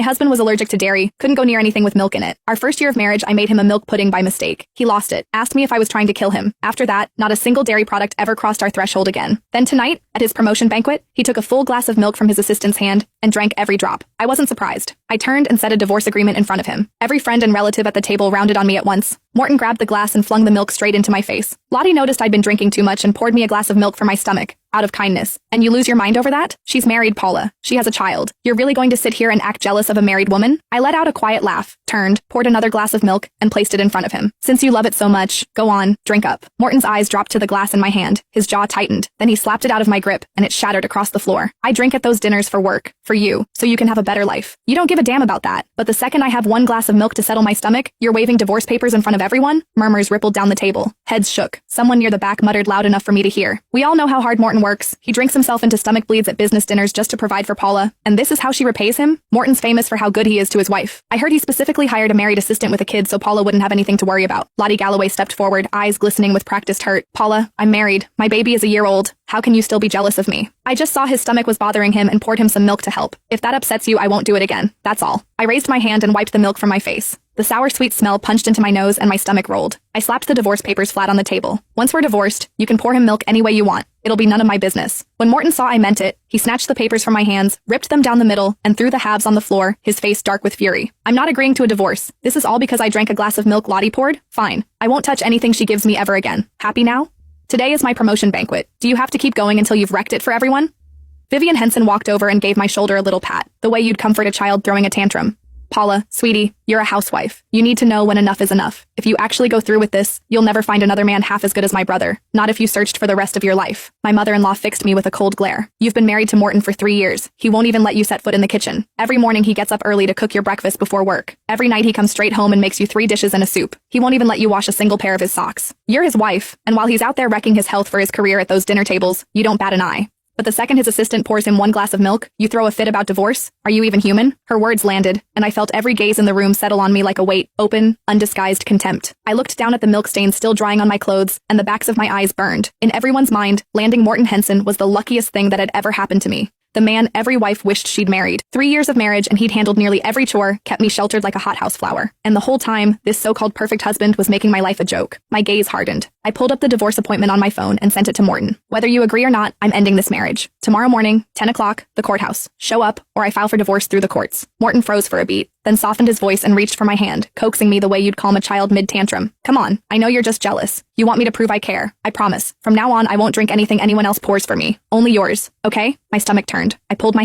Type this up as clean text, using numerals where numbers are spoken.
My husband was allergic to dairy, couldn't go near anything with milk in it. Our first year of marriage, I made him a milk pudding by mistake. He lost it, asked me if I was trying to kill him. After that, not a single dairy product ever crossed our threshold again. Then tonight, at his promotion banquet, he took a full glass of milk from his assistant's hand and drank every drop. I wasn't surprised. I turned and said a divorce agreement in front of him. Every friend and relative at the table rounded on me at once. Morton grabbed the glass and flung the milk straight into my face. Lottie noticed I'd been drinking too much and poured me a glass of milk for my stomach, out of kindness. And you lose your mind over that? She's married, Paula. She has a child. You're really going to sit here and act jealous of a married woman? I let out a quiet laugh, turned, poured another glass of milk, and placed it in front of him. Since you love it so much, go on, drink up. Morton's eyes dropped to the glass in my hand. His jaw tightened. Then he slapped it out of my grip, and it shattered across the floor. I drink at those dinners for work, for you, so you can have a better life. You don't give a damn about that. But the second I have one glass of milk to settle my stomach, you're waving divorce papers in front of everyone? Murmurs rippled down the table. Heads shook. Someone near the back muttered loud enough for me to hear. We all know how hard Morton works. He drinks himself into stomach bleeds at business dinners just to provide for Paula, and this is how she repays him? Morton's famous for how good he is to his wife. I heard he specifically hired a married assistant with a kid so Paula wouldn't have anything to worry about. Lottie Galloway stepped forward, eyes glistening with practiced hurt. Paula, I'm married. My baby is a year old. How can you still be jealous of me? I just saw his stomach was bothering him and poured him some milk to help. If that upsets you, I won't do it again. That's all. I raised my hand and wiped the milk from my face. The sour sweet smell punched into my nose and my stomach rolled. I slapped the divorce papers flat on the table. Once we're divorced, you can pour him milk any way you want. It'll be none of my business. When Morton saw I meant it, he snatched the papers from my hands, ripped them down the middle, and threw the halves on the floor, his face dark with fury. I'm not agreeing to a divorce. This is all because I drank a glass of milk Lottie poured? Fine. I won't touch anything she gives me ever again. Happy now? Today is my promotion banquet. Do you have to keep going until you've wrecked it for everyone? Vivian Henson walked over and gave my shoulder a little pat, the way you'd comfort a child throwing a tantrum. Paula, sweetie, you're a housewife. You need to know when enough is enough. If you actually go through with this, you'll never find another man half as good as my brother. Not if you searched for the rest of your life. My mother-in-law fixed me with a cold glare. You've been married to Morton for 3 years. He won't even let you set foot in the kitchen. Every morning he gets up early to cook your breakfast before work. Every night he comes straight home and makes you 3 dishes and a soup. He won't even let you wash a single pair of his socks. You're his wife, and while he's out there wrecking his health for his career at those dinner tables, you don't bat an eye. But the second his assistant pours him 1 glass of milk, you throw a fit about divorce? Are you even human? Her words landed, and I felt every gaze in the room settle on me like a weight, open, undisguised contempt. I looked down at the milk stains still drying on my clothes, and the backs of my eyes burned. In everyone's mind, landing Morton Henson was the luckiest thing that had ever happened to me. The man every wife wished she'd married. 3 years of marriage and he'd handled nearly every chore, kept me sheltered like a hothouse flower. And the whole time, this so-called perfect husband was making my life a joke. My gaze hardened. I pulled up the divorce appointment on my phone and sent it to Morton. Whether you agree or not, I'm ending this marriage. Tomorrow morning, 10 o'clock, the courthouse. Show up, or I file for divorce through the courts. Morton froze for a beat, then softened his voice and reached for my hand, coaxing me the way you'd calm a child mid-tantrum. Come on, I know you're just jealous. You want me to prove I care. I promise. From now on, I won't drink anything anyone else pours for me. Only yours, okay? My stomach turned. I pulled my